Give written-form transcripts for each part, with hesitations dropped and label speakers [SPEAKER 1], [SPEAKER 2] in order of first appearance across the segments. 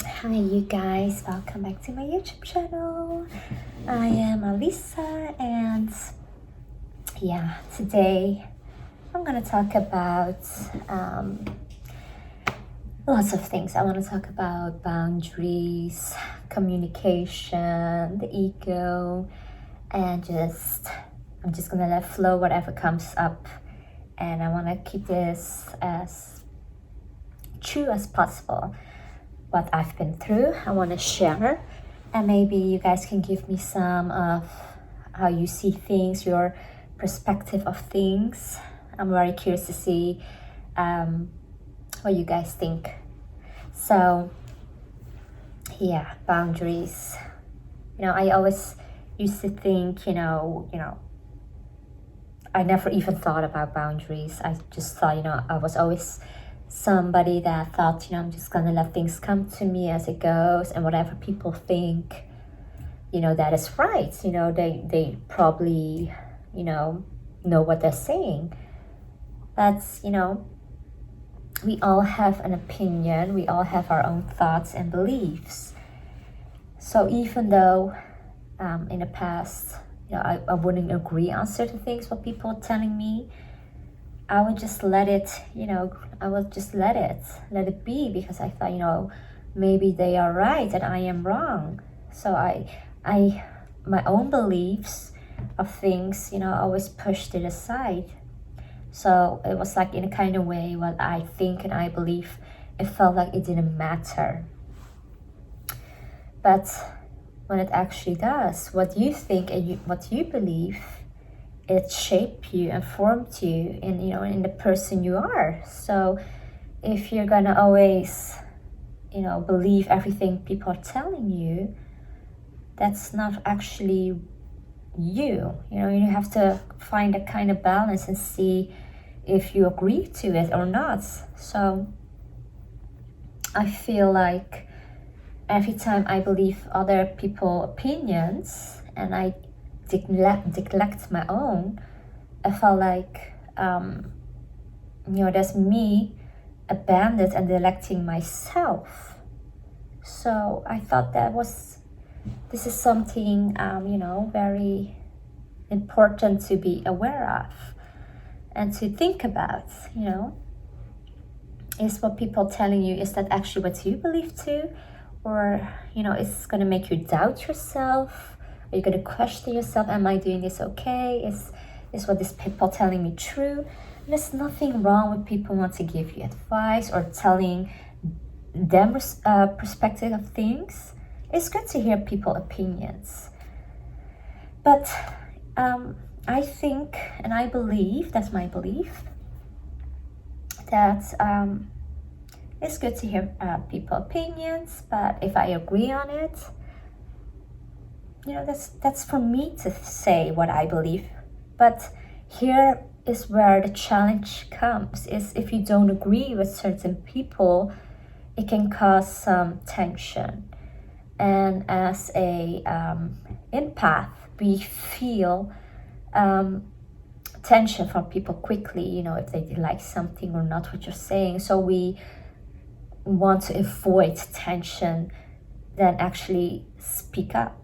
[SPEAKER 1] Hi, you guys, welcome back to my YouTube channel. I am Alisa, and today I'm gonna talk about lots of things. I want to talk about boundaries, communication, the ego, and I'm just gonna let flow whatever comes up, and I want to keep this as true as possible. What I've been through, I want to share, and maybe you guys can give me some of how you see things, your perspective of things. I'm very curious to see what you guys think. So boundaries. I always used to think, I never even thought about boundaries. I just thought, I was always somebody that thought, I'm just gonna let things come to me as it goes, and whatever people think, that is right. They probably, know what they're saying. That's, we all have an opinion, we all have our own thoughts and beliefs. So even though in the past, I wouldn't agree on certain things, what people are telling me, I would just let it, let it be, because I thought, maybe they are right and I am wrong. So my own beliefs of things, I always pushed it aside. So it was like, in a kind of way, what I think and I believe, it felt like it didn't matter. But when it actually does, what you think and what you believe, it shaped you and formed you in the person you are. So if you're gonna always believe everything people are telling you, that's not actually you. You have to find a kind of balance and see if you agree to it or not. So I feel like every time I believe other people's opinions and I neglect my own, I felt like that's me abandoned and neglecting myself. So I thought this is something very important to be aware of and to think about. Is what people telling you, is that actually what you believe too? Or it's going to make you doubt yourself? Are you going to question yourself? Am I doing this okay? Is what these people telling me true? And there's nothing wrong with people want to give you advice or telling them perspective of things. It's good to hear people's opinions. But I think, and I believe, that's my belief, that it's good to hear people's opinions, but if I agree on it, that's for me to say what I believe. But here is where the challenge comes, is if you don't agree with certain people, it can cause some tension. And as a empath, we feel tension from people quickly, if they like something or not what you're saying. So we want to avoid tension than actually speak up.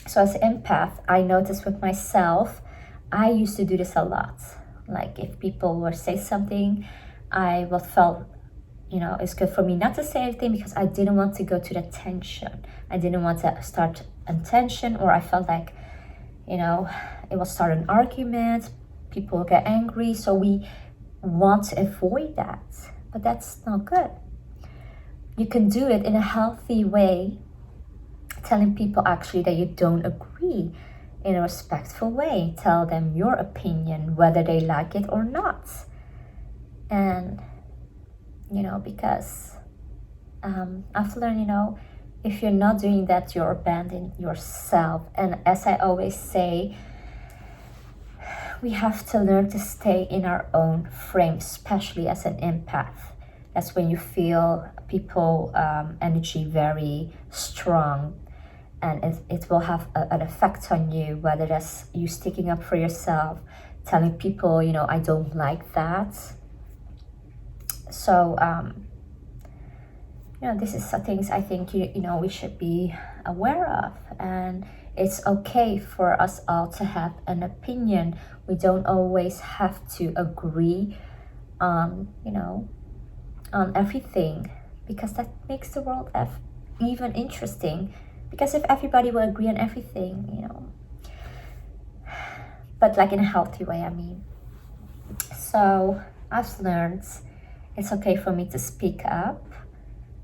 [SPEAKER 1] So as an empath, I noticed with myself, I used to do this a lot. Like if people would say something, I would felt, it's good for me not to say anything, because I didn't want to go to the tension. I didn't want to start a tension, or I felt like, it will start an argument, people will get angry. So we want to avoid that, but that's not good. You can do it in a healthy way, telling people actually that you don't agree, in a respectful way. Tell them your opinion, whether they like it or not. And because I've learned, if you're not doing that, you're abandoning yourself. And as I always say, we have to learn to stay in our own frame, especially as an empath. That's when you feel people energy very strong, and it will have an effect on you, whether that's you sticking up for yourself, telling people, I don't like that. So this is some things I think we should be aware of, and it's okay for us all to have an opinion. We don't always have to agree on on everything, because that makes the world even interesting. Because if everybody will agree on everything, but like in a healthy way, I mean. So I've learned it's okay for me to speak up,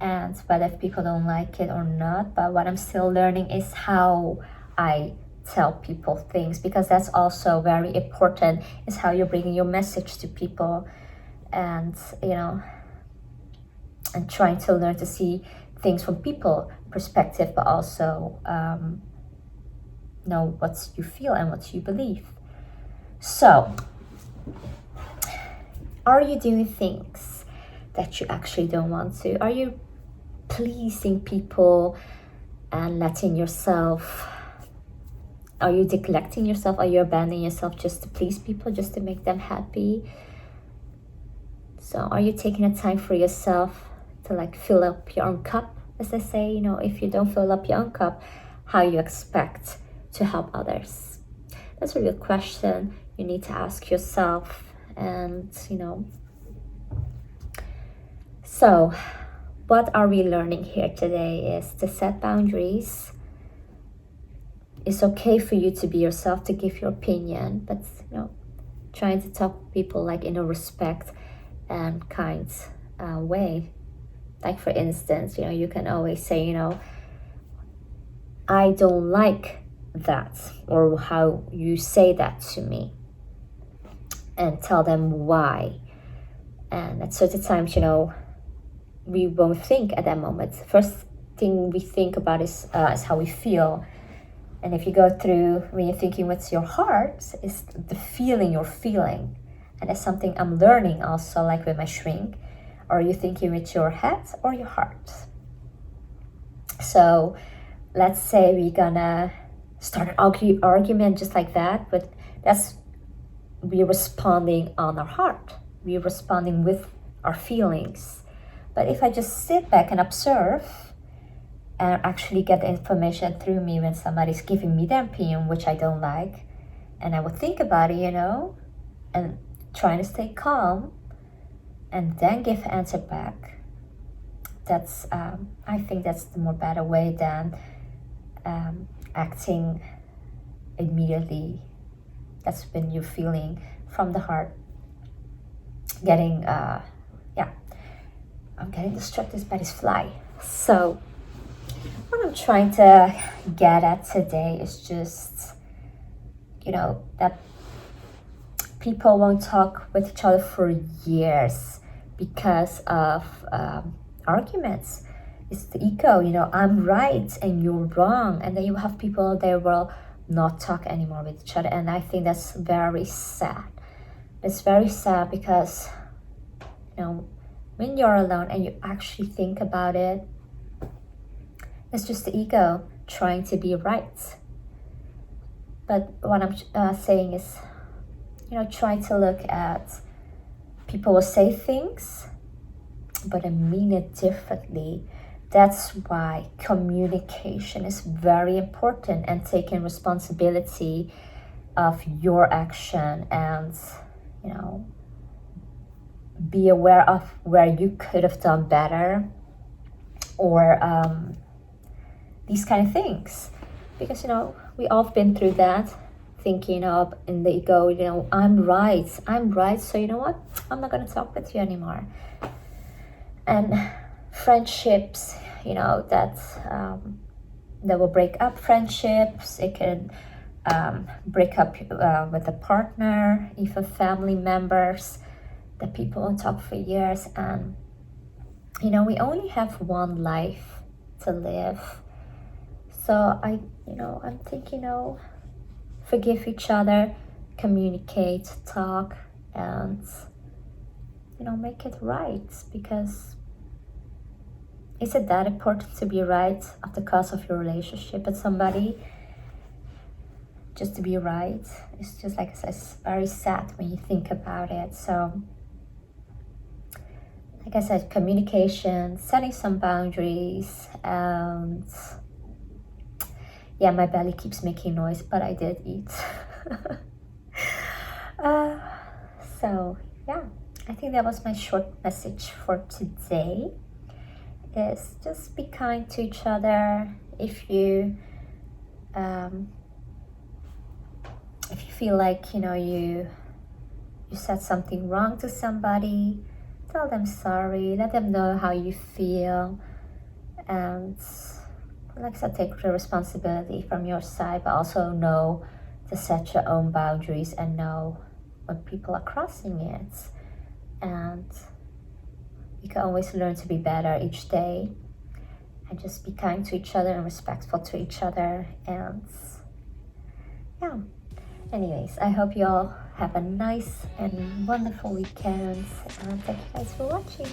[SPEAKER 1] and whether if people don't like it or not, but what I'm still learning is how I tell people things, because that's also very important, is how you're bringing your message to people, and and trying to learn to see things from people perspective, but also know what you feel and what you believe. So, are you doing things that you actually don't want to? Are you pleasing people and letting yourself? Are you neglecting yourself? Are you abandoning yourself just to please people, just to make them happy? So are you taking the time for yourself to like fill up your own cup? As I say, if you don't fill up your own cup, how you expect to help others? That's a real question you need to ask yourself. And so what are we learning here today is to set boundaries. It's okay for you to be yourself, to give your opinion, but trying to talk to people like in a respect and kind way. Like for instance, you can always say, I don't like that, or how you say that to me, and tell them why. And at certain times, we won't think at that moment. First thing we think about is how we feel. And if you go through, when you're thinking with your heart, is the feeling you're feeling. And that's something I'm learning also, like with my shrink. Are you thinking with your head or your heart? So let's say we're gonna start an argument just like that, but we're responding on our heart. We're responding with our feelings. But if I just sit back and observe, and actually get the information through me when somebody's giving me their opinion, which I don't like, and I would think about it, and trying to stay calm, and then give an answer back. That's I think that's the more better way than acting immediately. That's when you're feeling from the heart. I'm getting distracted by this fly. So what I'm trying to get at today is just, that people won't talk with each other for years because of arguments. It's the ego, I'm right and you're wrong. And then you have people, they will not talk anymore with each other. And I think that's very sad. It's very sad because, when you're alone and you actually think about it, it's just the ego trying to be right. But what I'm saying is, try to look at, people will say things, but I mean it differently. That's why communication is very important, and taking responsibility of your action, and, be aware of where you could have done better, or these kind of things. Because, we all been through that, thinking of in the ego, I'm right, so you know what? I'm not going to talk with you anymore. And friendships, that will break up friendships. It can break up with a partner, even family members, that people won't talk for years. And, we only have one life to live. So I'm thinking, forgive each other, communicate, talk, and, make it right. Because is it that important to be right at the cost of your relationship with somebody? Just to be right? It's just like I said, it's very sad when you think about it. So like I said, communication, setting some boundaries, and yeah, my belly keeps making noise, but I did eat. uh, so yeah, I think that was my short message for today. Is just be kind to each other. If you feel like you said something wrong to somebody, tell them sorry, let them know how you feel, and like I said, take the responsibility from your side, but also know to set your own boundaries and know when people are crossing it. And you can always learn to be better each day, and just be kind to each other and respectful to each other. And yeah, anyways, I hope you all have a nice and wonderful weekend, and thank you guys for watching.